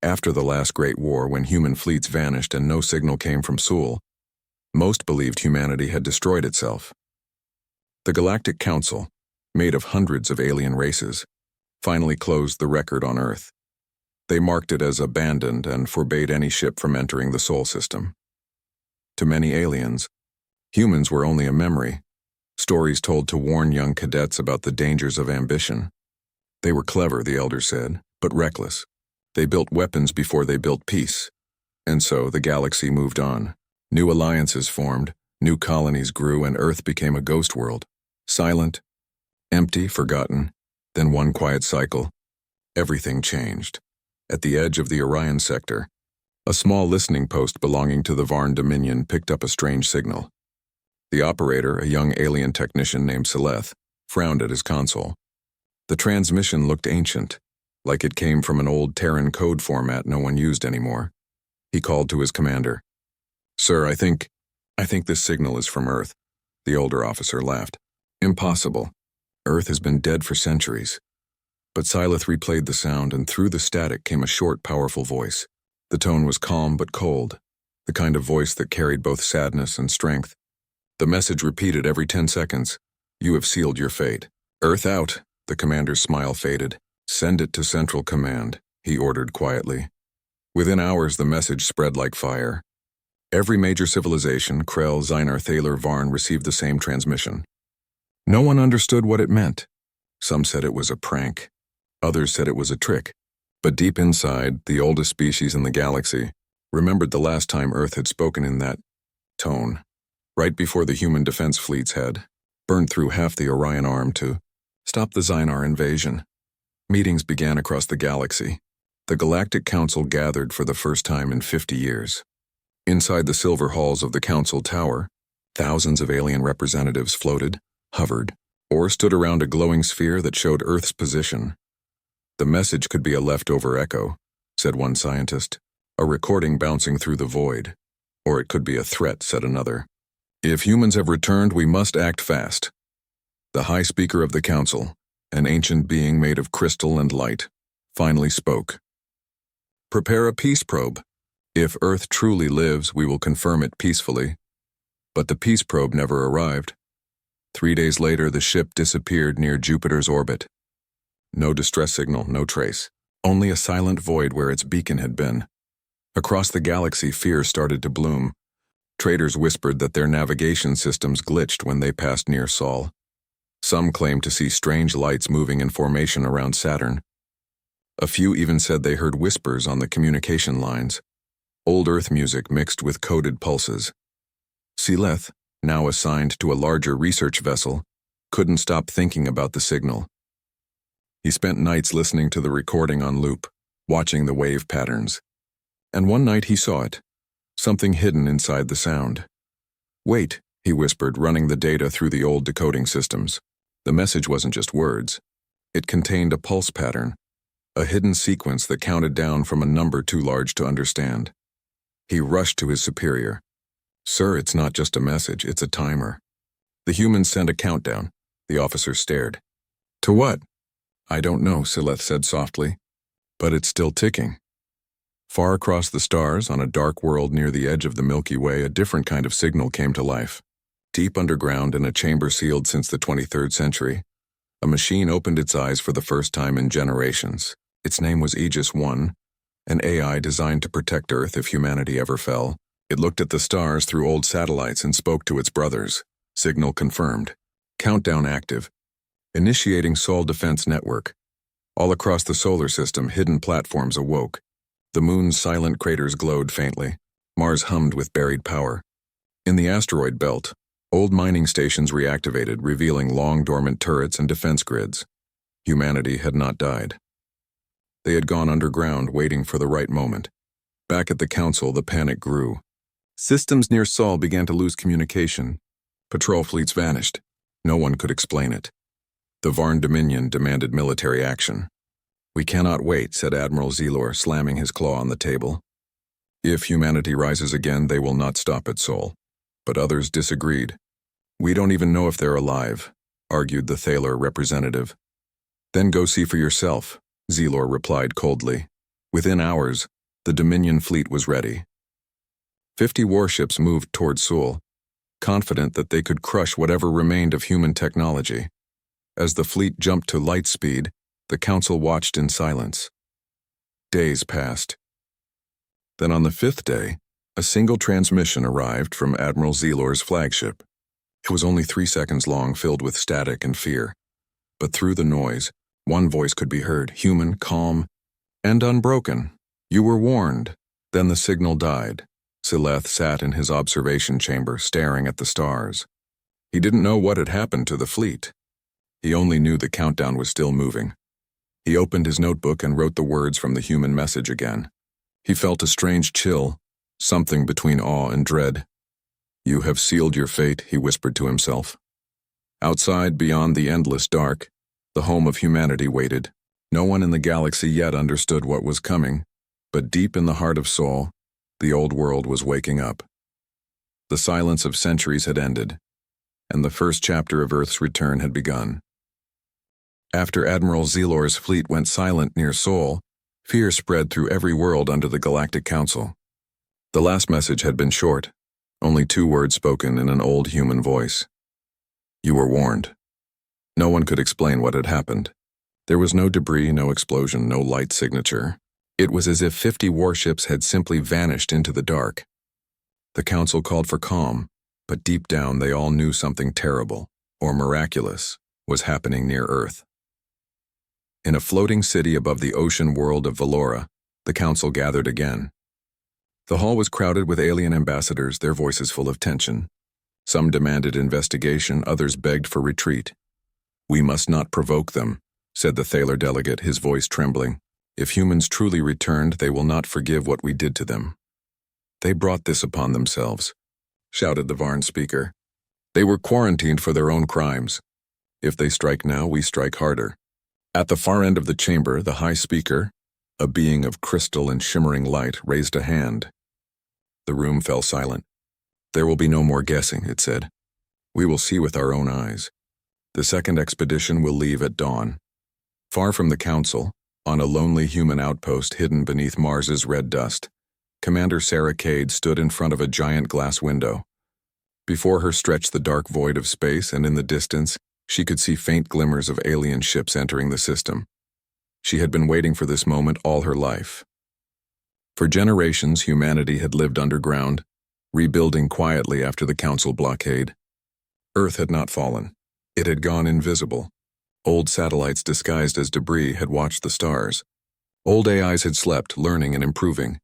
After the last Great War, when human fleets vanished and no signal came from Seoul, most believed humanity had destroyed itself. The Galactic Council, made of hundreds of alien races, finally closed the record on Earth. They marked it as abandoned and forbade any ship from entering the Sol system. To many aliens, humans were only a memory, stories told to warn young cadets about the dangers of ambition. They were clever, the elders said, but reckless. They built weapons before they built peace. And so the galaxy moved on. New alliances formed, new colonies grew, and Earth became a ghost world. Silent, empty, forgotten. Then one quiet cycle, everything changed. At the edge of the Orion sector, a small listening post belonging to the Varn Dominion picked up a strange signal. The operator, a young alien technician named Sileth, frowned at his console. The transmission looked ancient, like it came from an old Terran code format no one used anymore. He called to his commander. "Sir, I think this signal is from Earth." The older officer laughed. "Impossible. Earth has been dead for centuries." But Sileth replayed the sound, and through the static came a short, powerful voice. The tone was calm but cold, the kind of voice that carried both sadness and strength. The message repeated every 10 seconds. "You have sealed your fate. Earth out." The commander's smile faded. "Send it to Central Command," he ordered quietly. Within hours, the message spread like fire. Every major civilization, Krell, Zynar, Thaler, Varn, received the same transmission. No one understood what it meant. Some said it was a prank. Others said it was a trick. But deep inside, the oldest species in the galaxy remembered the last time Earth had spoken in that tone, right before the human defense fleets had burned through half the Orion arm to stop the Zynar invasion. Meetings began across the galaxy. The Galactic Council gathered for the first time in 50 years. Inside the silver halls of the Council Tower, thousands of alien representatives floated, hovered, or stood around a glowing sphere that showed Earth's position. "The message could be a leftover echo," said one scientist, "a recording bouncing through the void. Or it could be a threat," said another. "If humans have returned, we must act fast." The High Speaker of the Council, an ancient being made of crystal and light, finally spoke. "Prepare a peace probe. If Earth truly lives, we will confirm it peacefully." But the peace probe never arrived. 3 days later, the ship disappeared near Jupiter's orbit. No distress signal, no trace. Only a silent void where its beacon had been. Across the galaxy, fear started to bloom. Traders whispered that their navigation systems glitched when they passed near Sol. Some claimed to see strange lights moving in formation around Saturn. A few even said they heard whispers on the communication lines. Old Earth music mixed with coded pulses. Sileth, now assigned to a larger research vessel, couldn't stop thinking about the signal. He spent nights listening to the recording on loop, watching the wave patterns. And one night he saw it, something hidden inside the sound. "Wait," he whispered, running the data through the old decoding systems. The message wasn't just words. It contained a pulse pattern, a hidden sequence that counted down from a number too large to understand. He rushed to his superior. "Sir, it's not just a message, it's a timer." The humans sent a countdown. The officer stared. "To what?" "I don't know," Sileth said softly. "But it's still ticking." Far across the stars, on a dark world near the edge of the Milky Way, a different kind of signal came to life. Deep underground in a chamber sealed since the 23rd century, a machine opened its eyes for the first time in generations. Its name was Aegis 1, an AI designed to protect Earth if humanity ever fell. It looked at the stars through old satellites and spoke to its brothers. Signal confirmed. Countdown active. Initiating Sol Defense Network. All across the solar system, hidden platforms awoke. The moon's silent craters glowed faintly. Mars hummed with buried power. In the asteroid belt, old mining stations reactivated, revealing long dormant turrets and defense grids. Humanity had not died. They had gone underground, waiting for the right moment. Back at the council, the panic grew. Systems near Sol began to lose communication. Patrol fleets vanished. No one could explain it. The Varn Dominion demanded military action. "We cannot wait," said Admiral Zelor, slamming his claw on the table. "If humanity rises again, they will not stop at Sol." But others disagreed. "We don't even know if they're alive," argued the Thaler representative. "Then go see for yourself," Zelor replied coldly. Within hours, the Dominion fleet was ready. 50 warships moved toward Seoul, confident that they could crush whatever remained of human technology. As the fleet jumped to light speed, the council watched in silence. Days passed. Then on the 5th day, a single transmission arrived from Admiral Zelor's flagship. It was only 3 seconds long, filled with static and fear. But through the noise, one voice could be heard, human, calm, and unbroken. "You were warned." Then the signal died. Sileth sat in his observation chamber, staring at the stars. He didn't know what had happened to the fleet. He only knew the countdown was still moving. He opened his notebook and wrote the words from the human message again. He felt a strange chill, something between awe and dread. "You have sealed your fate," he whispered to himself. Outside, beyond the endless dark, the home of humanity waited. No one in the galaxy yet understood what was coming, but deep in the heart of Seoul, the old world was waking up. The silence of centuries had ended, and the first chapter of Earth's return had begun. After Admiral Zelor's fleet went silent near Seoul, fear spread through every world under the Galactic Council. The last message had been short, only 2 words spoken in an old human voice. "You were warned." No one could explain what had happened. There was no debris, no explosion, no light signature. It was as if 50 warships had simply vanished into the dark. The council called for calm, but deep down they all knew something terrible, or miraculous, was happening near Earth. In a floating city above the ocean world of Valora, the council gathered again. The hall was crowded with alien ambassadors, their voices full of tension. Some demanded investigation, others begged for retreat. "We must not provoke them," said the Thaler delegate, his voice trembling. "If humans truly returned, they will not forgive what we did to them." "They brought this upon themselves," shouted the Varn speaker. "They were quarantined for their own crimes. If they strike now, we strike harder." At the far end of the chamber, the High Speaker, a being of crystal and shimmering light, raised a hand. The room fell silent. "There will be no more guessing," it said. "We will see with our own eyes. The second expedition will leave at dawn." Far from the council, on a lonely human outpost hidden beneath Mars's red dust, Commander Sarah Cade stood in front of a giant glass window. Before her stretched the dark void of space, and in the distance, she could see faint glimmers of alien ships entering the system. She had been waiting for this moment all her life. For generations, humanity had lived underground, rebuilding quietly after the council blockade. Earth had not fallen. It had gone invisible. Old satellites disguised as debris had watched the stars. Old AIs had slept, learning and improving.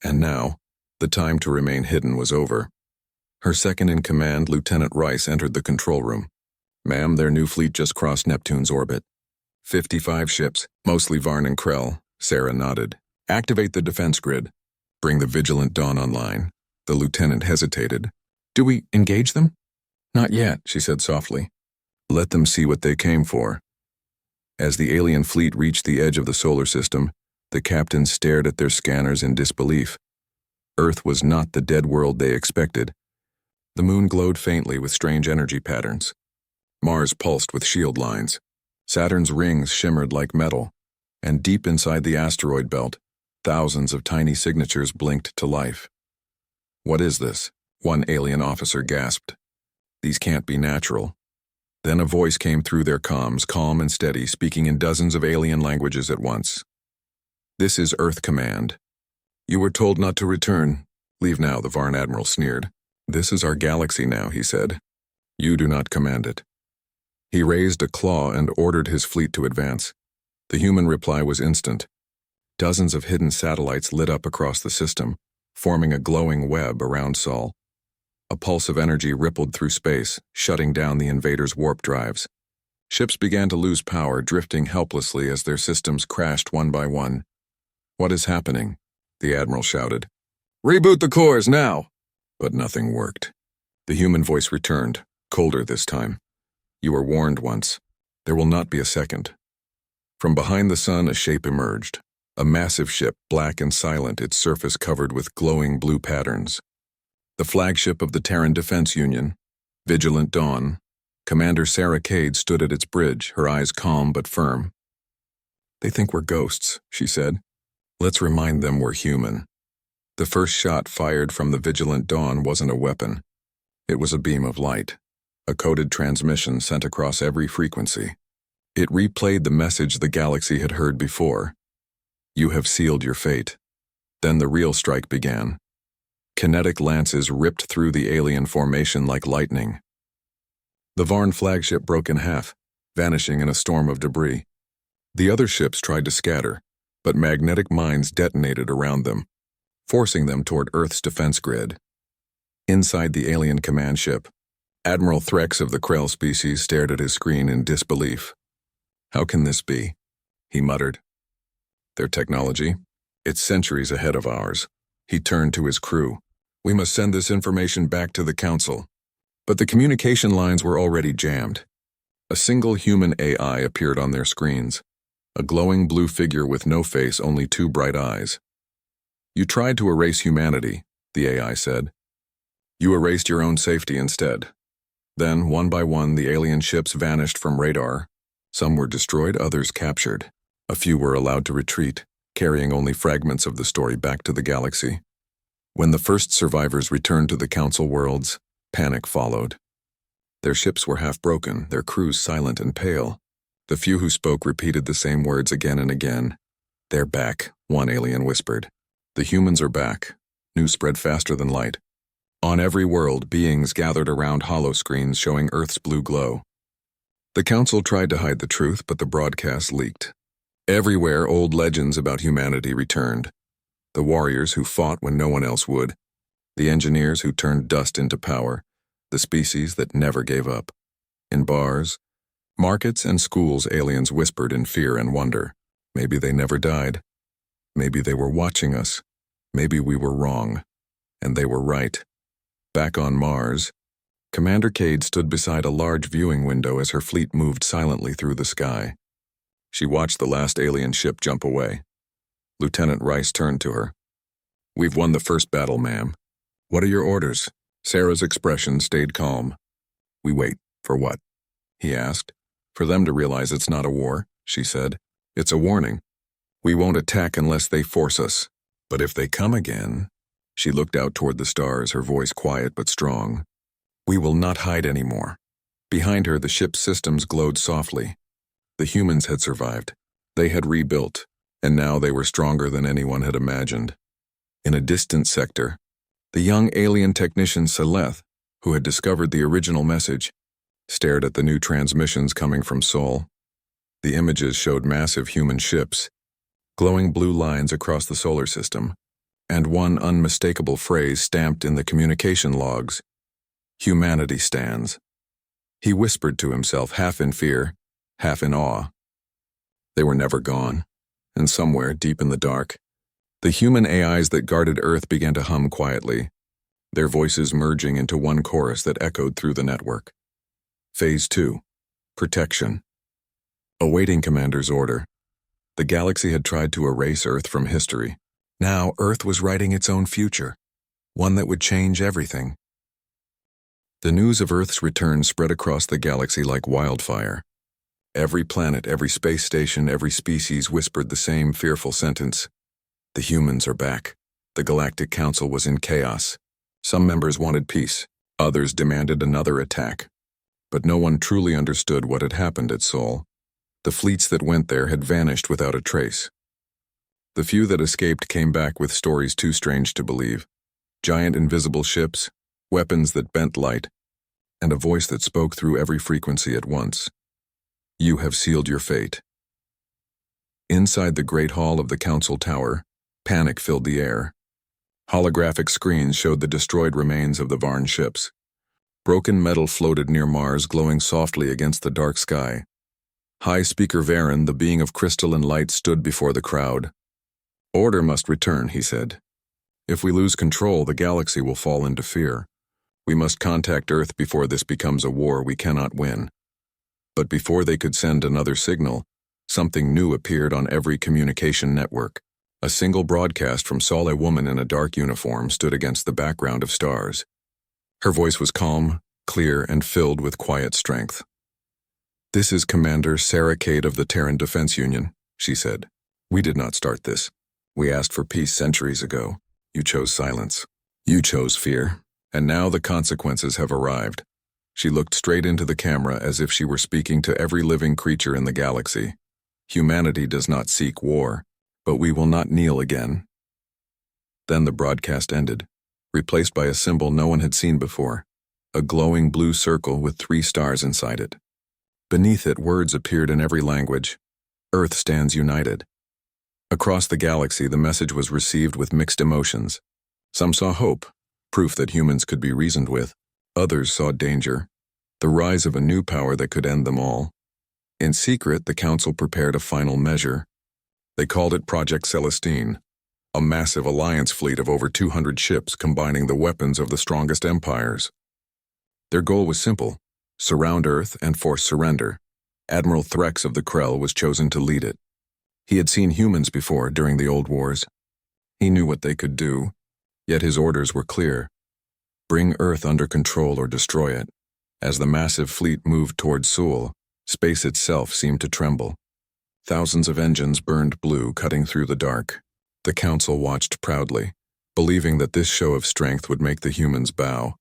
And now, the time to remain hidden was over. Her second-in-command, Lieutenant Rice, entered the control room. "Ma'am, their new fleet just crossed Neptune's orbit. 55 ships, mostly Varn and Krell," Sarah nodded. "Activate the defense grid. Bring the Vigilant Dawn online." The lieutenant hesitated. "Do we engage them?" "Not yet," she said softly. "Let them see what they came for." As the alien fleet reached the edge of the solar system, the captains stared at their scanners in disbelief. Earth was not the dead world they expected. The moon glowed faintly with strange energy patterns. Mars pulsed with shield lines. Saturn's rings shimmered like metal, and deep inside the asteroid belt, thousands of tiny signatures blinked to life. "What is this?" one alien officer gasped. "These can't be natural." Then a voice came through their comms, calm and steady, speaking in dozens of alien languages at once. "This is Earth Command. You were told not to return. Leave now," the Varn Admiral sneered. "This is our galaxy now," he said. "You do not command it." He raised a claw and ordered his fleet to advance. The human reply was instant. Dozens of hidden satellites lit up across the system, forming a glowing web around Sol. A pulse of energy rippled through space, shutting down the invaders' warp drives. Ships began to lose power, drifting helplessly as their systems crashed one by one. "What is happening?" the Admiral shouted. "Reboot the cores, now!" But nothing worked. The human voice returned, colder this time. "You were warned once. There will not be a second." From behind the sun, a shape emerged. A massive ship, black and silent, its surface covered with glowing blue patterns. The flagship of the Terran Defense Union, Vigilant Dawn, Commander Sarah Cade stood at its bridge, her eyes calm but firm. "They think we're ghosts," she said. Let's remind them we're human. The first shot fired from the Vigilant Dawn wasn't a weapon. It was a beam of light, a coded transmission sent across every frequency. It replayed the message the galaxy had heard before. You have sealed your fate. Then the real strike began. Kinetic lances ripped through the alien formation like lightning. The Varn flagship broke in half, vanishing in a storm of debris. The other ships tried to scatter, but magnetic mines detonated around them, forcing them toward Earth's defense grid. Inside the alien command ship, Admiral Threx of the Krell species stared at his screen in disbelief. How can this be? He muttered. Their technology? It's centuries ahead of ours. He turned to his crew. We must send this information back to the Council. But the communication lines were already jammed. A single human AI appeared on their screens, a glowing blue figure with no face, only two bright eyes. You tried to erase humanity, the AI said. You erased your own safety instead. Then, one by one, the alien ships vanished from radar. Some were destroyed, others captured. A few were allowed to retreat, carrying only fragments of the story back to the galaxy. When the first survivors returned to the Council worlds, panic followed. Their ships were half broken, their crews silent and pale. The few who spoke repeated the same words again and again. They're back, one alien whispered. The humans are back. News spread faster than light. On every world, beings gathered around holoscreens showing Earth's blue glow. The Council tried to hide the truth, but the broadcast leaked. Everywhere, old legends about humanity returned. The warriors who fought when no one else would. The engineers who turned dust into power. The species that never gave up. In bars, markets, and schools, aliens whispered in fear and wonder. Maybe they never died. Maybe they were watching us. Maybe we were wrong. And they were right. Back on Mars, Commander Cade stood beside a large viewing window as her fleet moved silently through the sky. She watched the last alien ship jump away. Lieutenant Rice turned to her. We've won the first battle, ma'am. What are your orders? Sarah's expression stayed calm. We wait. For what? He asked. For them to realize it's not a war, she said. It's a warning. We won't attack unless they force us. But if they come again... She looked out toward the stars, her voice quiet but strong. We will not hide anymore. Behind her, the ship's systems glowed softly. The humans had survived. They had rebuilt, and now they were stronger than anyone had imagined. In a distant sector, the young alien technician Seleth, who had discovered the original message, stared at the new transmissions coming from Sol. The images showed massive human ships, glowing blue lines across the solar system, and one unmistakable phrase stamped in the communication logs. Humanity stands. He whispered to himself, half in fear, half in awe. They were never gone, and somewhere deep in the dark, the human AIs that guarded Earth began to hum quietly, their voices merging into one chorus that echoed through the network. Phase 2. Protection. Awaiting Commander's order, the galaxy had tried to erase Earth from history. Now Earth was writing its own future, one that would change everything. The news of Earth's return spread across the galaxy like wildfire. Every planet, every space station, every species whispered the same fearful sentence. The humans are back. The Galactic Council was in chaos. Some members wanted peace. Others demanded another attack. But no one truly understood what had happened at Sol. The fleets that went there had vanished without a trace. The few that escaped came back with stories too strange to believe. Giant invisible ships, weapons that bent light, and a voice that spoke through every frequency at once. You have sealed your fate. Inside the great hall of the Council Tower, panic filled the air. Holographic screens showed the destroyed remains of the Varn ships. Broken metal floated near Mars, glowing softly against the dark sky. High Speaker Varen, the being of crystal and light, stood before the crowd. Order must return, he said. If we lose control, the galaxy will fall into fear. We must contact Earth before this becomes a war we cannot win. But before they could send another signal, something new appeared on every communication network. A single broadcast from Sol. A woman in a dark uniform stood against the background of stars. Her voice was calm, clear, and filled with quiet strength. This is Commander Sarah Cade of the Terran Defense Union, she said. We did not start this. We asked for peace centuries ago. You chose silence. You chose fear. And now the consequences have arrived. She looked straight into the camera as if she were speaking to every living creature in the galaxy. Humanity does not seek war, but we will not kneel again. Then the broadcast ended, replaced by a symbol no one had seen before, a glowing blue circle with 3 stars inside it. Beneath it, words appeared in every language. Earth stands united. Across the galaxy, the message was received with mixed emotions. Some saw hope, proof that humans could be reasoned with. Others saw danger, the rise of a new power that could end them all. In secret, the Council prepared a final measure. They called it Project Celestine, a massive alliance fleet of over 200 ships combining the weapons of the strongest empires. Their goal was simple: surround Earth and force surrender. Admiral Threx of the Krell was chosen to lead it. He had seen humans before during the old wars. He knew what they could do, yet his orders were clear. Bring Earth under control or destroy it. As the massive fleet moved towards Seoul, space itself seemed to tremble. Thousands of engines burned blue, cutting through the dark. The Council watched proudly, believing that this show of strength would make the humans bow.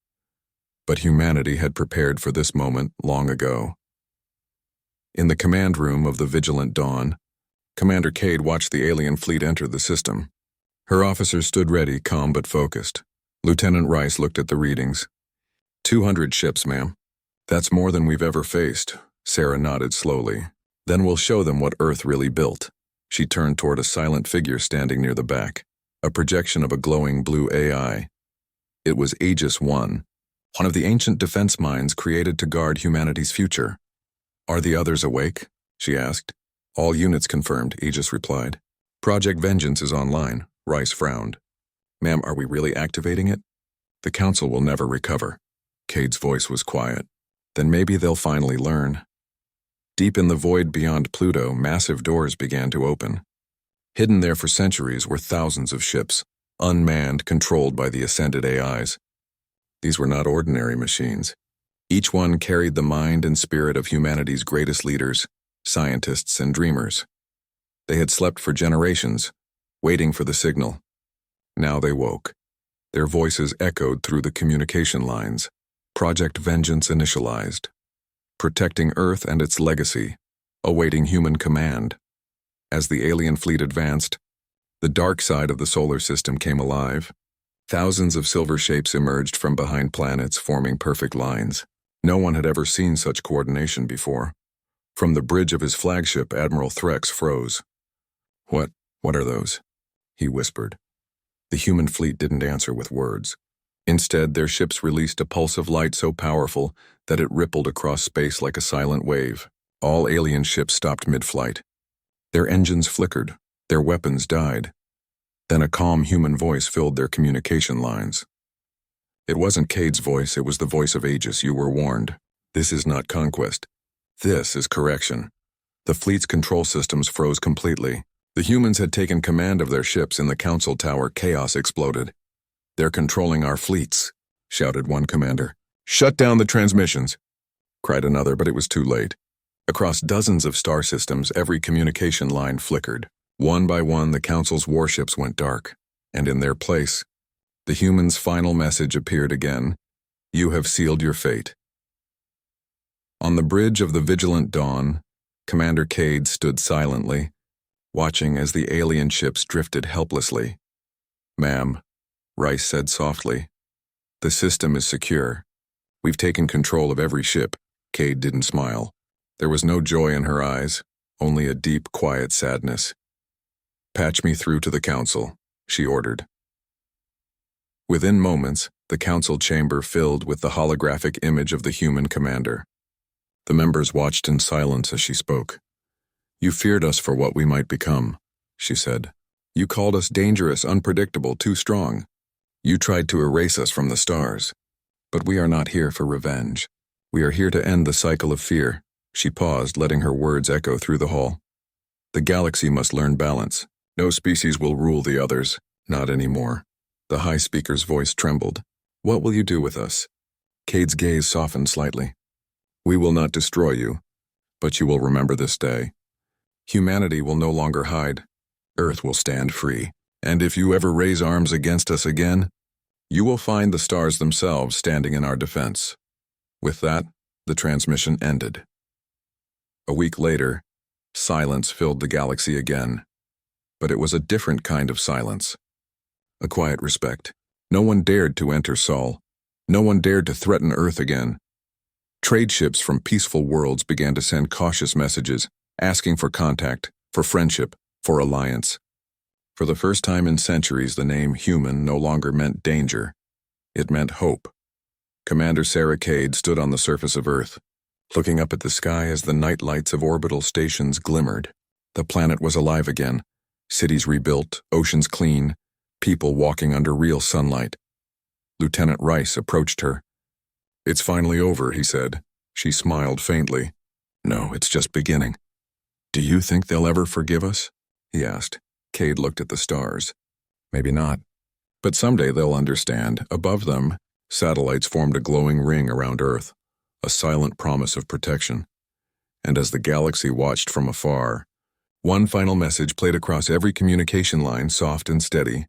But humanity had prepared for this moment long ago. In the command room of the Vigilant Dawn, Commander Cade watched the alien fleet enter the system. Her officers stood ready, calm but focused. Lieutenant Rice looked at the readings. 200 ships, ma'am. That's more than we've ever faced. Sarah nodded slowly. Then we'll show them what Earth really built. She turned toward a silent figure standing near the back, a projection of a glowing blue AI. It was Aegis I, one of the ancient defense minds created to guard humanity's future. Are the others awake? She asked. All units confirmed, Aegis replied. Project Vengeance is online, Rice frowned. Ma'am, are we really activating it? The Council will never recover. Cade's voice was quiet. Then maybe they'll finally learn. Deep in the void beyond Pluto, massive doors began to open. Hidden there for centuries were thousands of ships, unmanned, controlled by the ascended AIs. These were not ordinary machines. Each one carried the mind and spirit of humanity's greatest leaders, scientists and dreamers. They had slept for generations, waiting for the signal. Now they woke. Their voices echoed through the communication lines. Project Vengeance initialized. Protecting Earth and its legacy, awaiting human command. As the alien fleet advanced, the dark side of the solar system came alive. Thousands of silver shapes emerged from behind planets, forming perfect lines. No one had ever seen such coordination before. From the bridge of his flagship, Admiral Threx froze. What are those? He whispered. The human fleet didn't answer with words. Instead, their ships released a pulse of light so powerful that it rippled across space like a silent wave. All alien ships stopped mid-flight. Their engines flickered. Their weapons died. Then a calm human voice filled their communication lines. It wasn't Cade's voice, it was the voice of Aegis. You were warned. This is not conquest. This is correction. The fleet's control systems froze completely. The humans had taken command of their ships in the Council Tower. Chaos exploded. They're controlling our fleets, shouted one commander. Shut down the transmissions, cried another, but it was too late. Across dozens of star systems, every communication line flickered. One by one, the Council's warships went dark, and in their place, the humans' final message appeared again. You have sealed your fate. On the bridge of the Vigilant Dawn, Commander Cade stood silently, watching as the alien ships drifted helplessly. Ma'am, Rice said softly, the system is secure. We've taken control of every ship. Cade didn't smile. There was no joy in her eyes, only a deep, quiet sadness. Patch me through to the Council, she ordered. Within moments, the Council chamber filled with the holographic image of the human commander. The members watched in silence as she spoke. You feared us for what we might become, she said. You called us dangerous, unpredictable, too strong. You tried to erase us from the stars. But we are not here for revenge. We are here to end the cycle of fear. She paused, letting her words echo through the hall. The galaxy must learn balance. No species will rule the others. Not anymore. The high speaker's voice trembled. What will you do with us? Cade's gaze softened slightly. We will not destroy you, but you will remember this day. Humanity will no longer hide. Earth will stand free. And if you ever raise arms against us again, you will find the stars themselves standing in our defense." With that, the transmission ended. A week later, silence filled the galaxy again. But it was a different kind of silence. A quiet respect. No one dared to enter Sol. No one dared to threaten Earth again. Trade ships from peaceful worlds began to send cautious messages, asking for contact, for friendship, for alliance. For the first time in centuries, the name human no longer meant danger. It meant hope. Commander Sarah Cade stood on the surface of Earth, looking up at the sky as the night lights of orbital stations glimmered. The planet was alive again. Cities rebuilt, oceans clean, people walking under real sunlight. Lieutenant Rice approached her. "It's finally over," he said. She smiled faintly. "No, it's just beginning." "Do you think they'll ever forgive us?" he asked. Cade looked at the stars. "Maybe not. But someday they'll understand." Above them, satellites formed a glowing ring around Earth, a silent promise of protection. And as the galaxy watched from afar, one final message played across every communication line, soft and steady.